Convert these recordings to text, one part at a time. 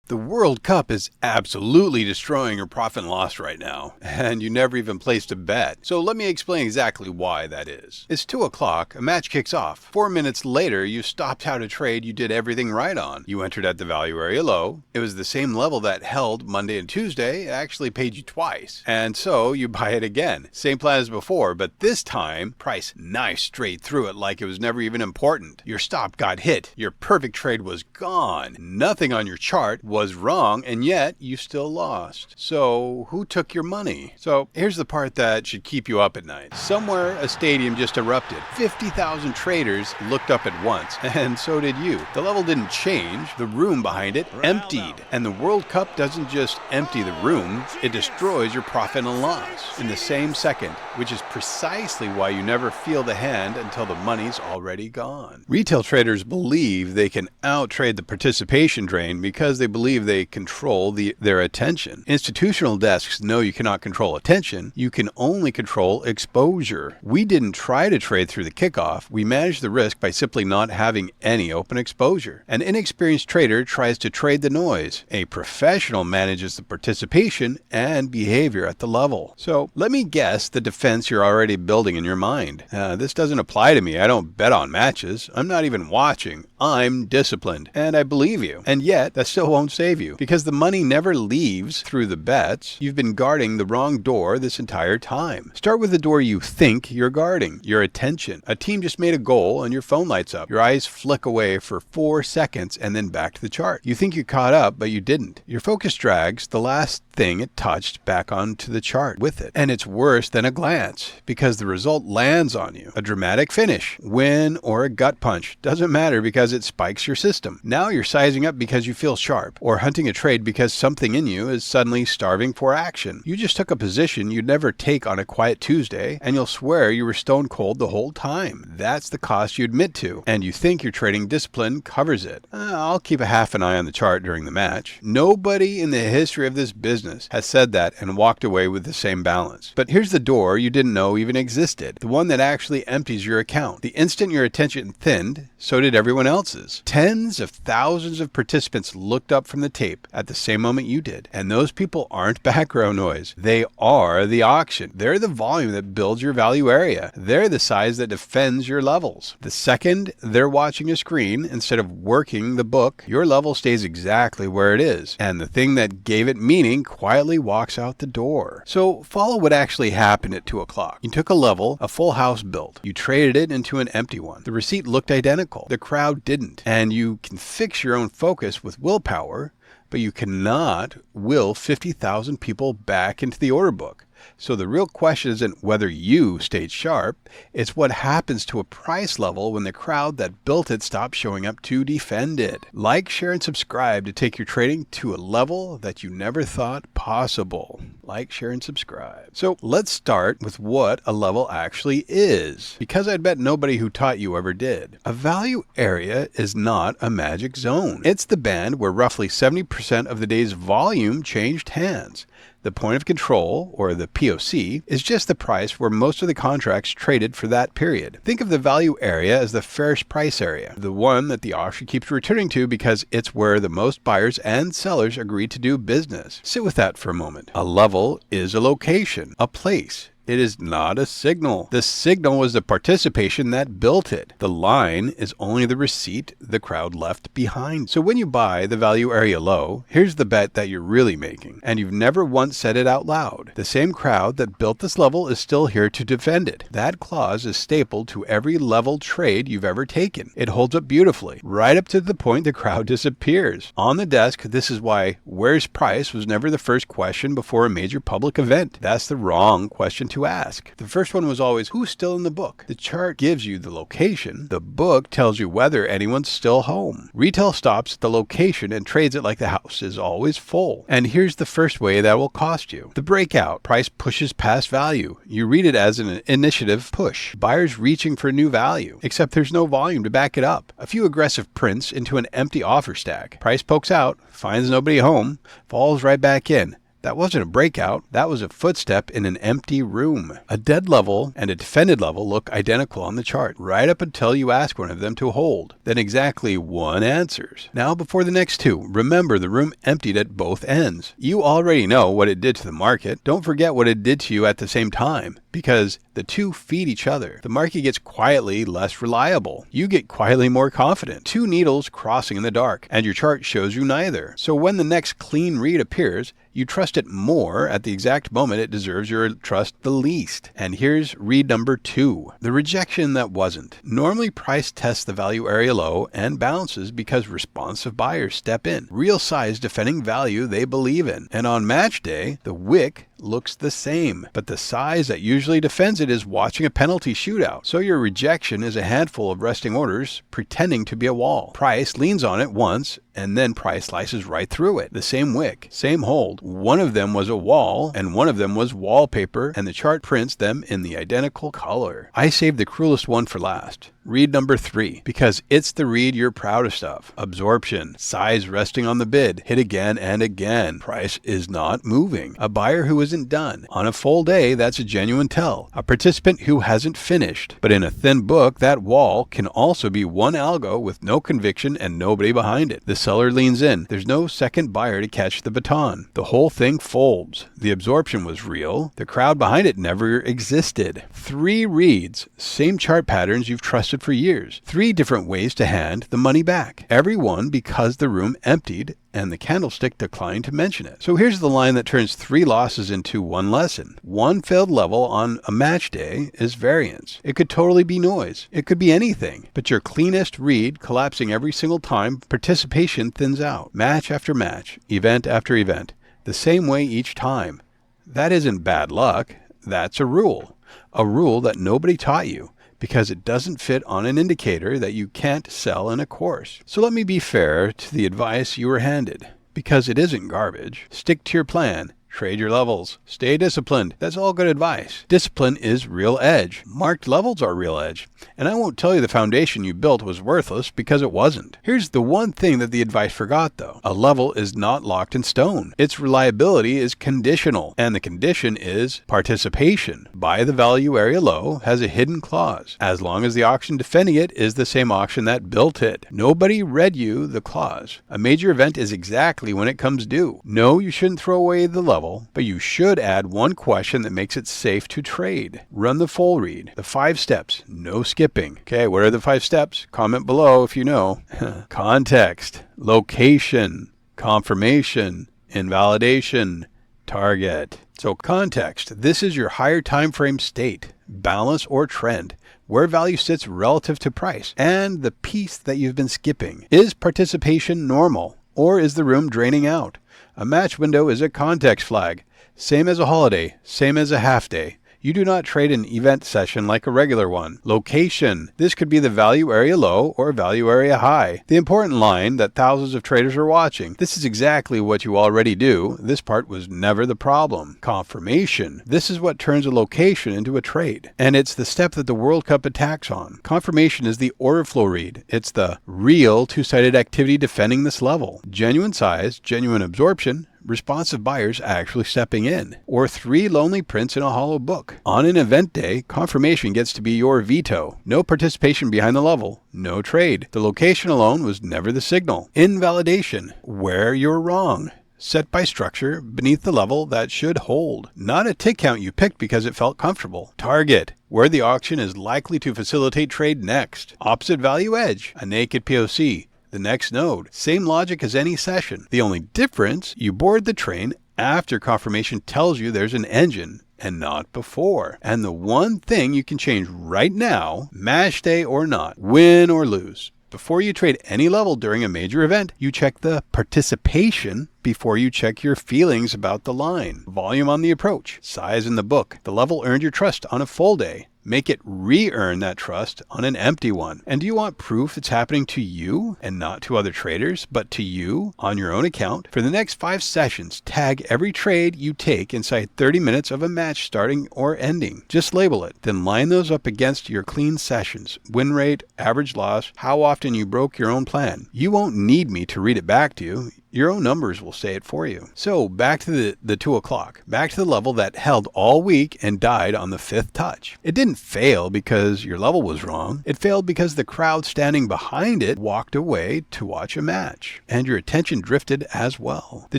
The World Cup is absolutely destroying your profit and loss right now, and you never even placed a bet. So let me explain exactly why that is. It's 2 o'clock, a match kicks off. 4 minutes later, you stopped out a trade you did everything right on. You entered at the value area low. It was the same level that held Monday and Tuesday. It actually paid you twice. And so you buy it again. Same plan as before, but this time, price knifed straight through it like it was never even important. Your stop got hit. Your perfect trade was gone. Nothing on your chart was wrong, and yet you still lost. So who took your money? So here's the part that should keep you up at night. Somewhere a stadium just erupted. 50,000 traders looked up at once, and so did you. The level didn't change. The room behind it emptied. And the World Cup doesn't just empty the room, it destroys your profit and loss in the same second, which is precisely why you never feel the hand until the money's already gone. Retail traders believe they can out-trade the participation drain because they believe they control their attention. Institutional desks know you cannot control attention. You can only control exposure. We didn't try to trade through the kickoff. We managed the risk by simply not having any open exposure. An inexperienced trader tries to trade the noise. A professional manages the participation and behavior at the level. So let me guess the defense you're already building in your mind. This doesn't apply to me. I don't bet on matches. I'm not even watching. I'm disciplined. And I believe you. And yet, that still won't save you because the money never leaves through the bets. You've been guarding the wrong door this entire time. Start with the door you think you're guarding, your attention. A team just made a goal and your phone lights up. Your eyes flick away for 4 seconds and then back to the chart. You think you caught up, but you didn't. Your focus drags the last thing it touched back onto the chart with it. And it's worse than a glance because the result lands on you. A dramatic finish, win, or a gut punch. Doesn't matter because it spikes your system. Now you're sizing up because you feel sharp or hunting a trade because something in you is suddenly starving for action. You just took a position you'd never take on a quiet Tuesday and you'll swear you were stone cold the whole time. That's the cost you admit to, and you think your trading discipline covers it. I'll keep a half an eye on the chart during the match. Nobody in the history of this business has said that and walked away with the same balance. But here's the door you didn't know even existed. The one that actually empties your account. The instant your attention thinned, so did everyone else's. Tens of thousands of participants looked up from the tape at the same moment you did. And those people aren't background noise. They are the auction. They're the volume that builds your value area. They're the size that defends your levels. The second they're watching a screen instead of working the book, your level stays exactly where it is. And the thing that gave it meaning quietly walks out the door. So follow what actually happened at 2 o'clock. You took a level a full house built. You traded it into an empty one. The receipt looked identical. The crowd didn't. And you can fix your own focus with willpower, but you cannot will 50,000 people back into the order book. So the real question isn't whether you stayed sharp, it's what happens to a price level when the crowd that built it stops showing up to defend it. Like, share, and subscribe to take your trading to a level that you never thought possible. Like, share, and subscribe. So let's start with what a level actually is, because I'd bet nobody who taught you ever did. A value area is not a magic zone. It's the band where roughly 70% of the day's volume changed hands. The point of control, or the POC, is just the price where most of the contracts traded for that period. Think of the value area as the fairest price area, the one that the auction keeps returning to because it's where the most buyers and sellers agree to do business. Sit with that for a moment. A level is a location, a place. It is not a signal. The signal was the participation that built it. The line is only the receipt the crowd left behind. So when you buy the value area low, here's the bet that you're really making, and you've never once said it out loud. The same crowd that built this level is still here to defend it. That clause is stapled to every level trade you've ever taken. It holds up beautifully, right up to the point the crowd disappears. On the desk, this is why where's price was never the first question before a major public event. That's the wrong question to ask. The first one was always, who's still in the book? The chart gives you the location. The book tells you whether anyone's still home. Retail stops at the location and trades it like the house is always full. And here's the first way that will cost you. The breakout. Price pushes past value. You read it as an initiative push. Buyers reaching for new value, except there's no volume to back it up. A few aggressive prints into an empty offer stack. Price pokes out, finds nobody home, falls right back in. That wasn't a breakout. That was a footstep in an empty room. A dead level and a defended level look identical on the chart, right up until you ask one of them to hold. Then exactly one answers. Now before the next two, remember the room emptied at both ends. You already know what it did to the market. Don't forget what it did to you at the same time, because the two feed each other. The market gets quietly less reliable. You get quietly more confident. Two needles crossing in the dark, and your chart shows you neither. So when the next clean read appears, you trust it more at the exact moment it deserves your trust the least. And here's read number 2, the rejection that wasn't. Normally price tests the value area low and bounces because responsive buyers step in. Real size defending value they believe in. And on match day, the wick looks the same, but the size that usually defends it is watching a penalty shootout. So your rejection is a handful of resting orders pretending to be a wall. Price leans on it once, and then price slices right through it. The same wick, same hold. One of them was a wall, and one of them was wallpaper, and the chart prints them in the identical color. I saved the cruelest one for last. Read number 3, because it's the read you're proudest of. Absorption, size resting on the bid, hit again and again. Price is not moving. A buyer who isn't done. On a full day, that's a genuine tell. A participant who hasn't finished. But in a thin book, that wall can also be one algo with no conviction and nobody behind it. The seller leans in. There's no second buyer to catch the baton. The whole thing folds. The absorption was real. The crowd behind it never existed. 3 reads, same chart patterns you've trusted for years. 3 different ways to hand the money back. Every one because the room emptied and the candlestick declined to mention it. So here's the line that turns 3 losses into 1 lesson. 1 failed level on a match day is variance. It could totally be noise. It could be anything. But your cleanest read collapsing every single time, participation thins out. Match after match, event after event, the same way each time. That isn't bad luck. That's a rule. A rule that nobody taught you, because it doesn't fit on an indicator that you can't sell in a course. So let me be fair to the advice you were handed, because it isn't garbage. Stick to your plan. Trade your levels. Stay disciplined. That's all good advice. Discipline is real edge. Marked levels are real edge. And I won't tell you the foundation you built was worthless, because it wasn't. Here's the one thing that the advice forgot though. A level is not locked in stone. Its reliability is conditional. And the condition is participation. Buy the value area low has a hidden clause, as long as the auction defending it is the same auction that built it. Nobody read you the clause. A major event is exactly when it comes due. No, you shouldn't throw away the level, but you should add one question that makes it safe to trade. Run the full read. The 5 steps. No skipping. Okay, what are the 5 steps? Comment below if you know. Context, location, confirmation, invalidation, target. So context. This is your higher time frame state, balance or trend, where value sits relative to price, and the piece that you've been skipping. Is participation normal, or is the room draining out? A match window is a context flag. Same as a holiday, same as a half day. You do not trade an event session like a regular one. Location. This could be the value area low or value area high. The important line that thousands of traders are watching. This is exactly what you already do. This part was never the problem. Confirmation. This is what turns a location into a trade. And it's the step that the World Cup attacks on. Confirmation is the order flow read. It's the real two-sided activity defending this level. Genuine size, genuine absorption, responsive buyers actually stepping in, or 3 lonely prints in a hollow book. On an event day, confirmation gets to be your veto. No participation behind the level, no trade. The location alone was never the signal. Invalidation, where you're wrong. Set by structure beneath the level that should hold. Not a tick count you picked because it felt comfortable. Target, where the auction is likely to facilitate trade next. Opposite value edge, a naked POC. The next node. Same logic as any session. The only difference, you board the train after confirmation tells you there's an engine and not before. And the one thing you can change right now, match day or not, win or lose. Before you trade any level during a major event, you check the participation before you check your feelings about the line. Volume on the approach, size in the book. The level earned your trust on a full day. Make it re-earn that trust on an empty one. And do you want proof it's happening to you and not to other traders, but to you on your own account? For the next 5 sessions, tag every trade you take inside 30 minutes of a match starting or ending. Just label it, then line those up against your clean sessions, win rate, average loss, how often you broke your own plan. You won't need me to read it back to you. Your own numbers will say it for you. So back to the 2 o'clock. Back to the level that held all week and died on the 5th touch. It didn't fail because your level was wrong. It failed because the crowd standing behind it walked away to watch a match, and your attention drifted as well. The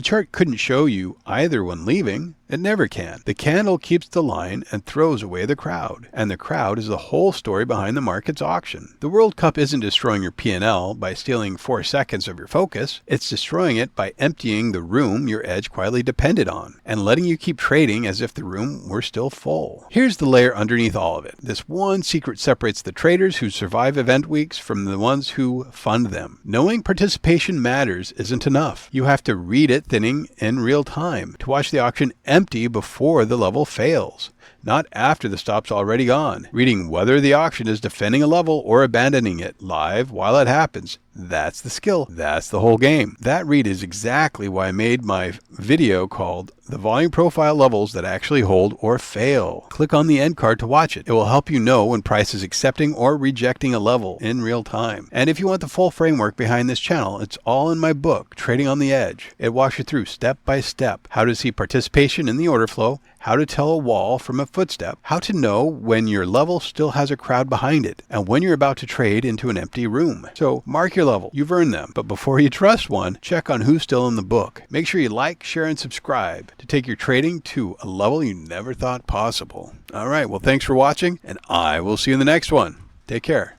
chart couldn't show you either one leaving. It never can. The candle keeps the line and throws away the crowd. And the crowd is the whole story behind the market's auction. The World Cup isn't destroying your P&L by stealing 4 seconds of your focus. It's destroying it by emptying the room your edge quietly depended on and letting you keep trading as if the room were still full. Here's the layer underneath all of it. This one secret separates the traders who survive event weeks from the ones who fund them. Knowing participation matters isn't enough. You have to read it thinning in real time to watch the auction empty before the level fails, not after the stop's already gone. Reading whether the auction is defending a level or abandoning it live while it happens. That's the skill. That's the whole game. That read is exactly why I made my video called The Volume Profile Levels That Actually Hold or Fail. Click on the end card to watch it. It will help you know when price is accepting or rejecting a level in real time. And if you want the full framework behind this channel, it's all in my book, Trading on the Edge. It walks you through step by step how to see participation in the order flow, how to tell a wall from a footstep, how to know when your level still has a crowd behind it, and when you're about to trade into an empty room. So mark your level. You've earned them. But before you trust one, check on who's still in the book. Make sure you like, share, and subscribe to take your trading to a level you never thought possible. All right, well, thanks for watching, and I will see you in the next one. Take care.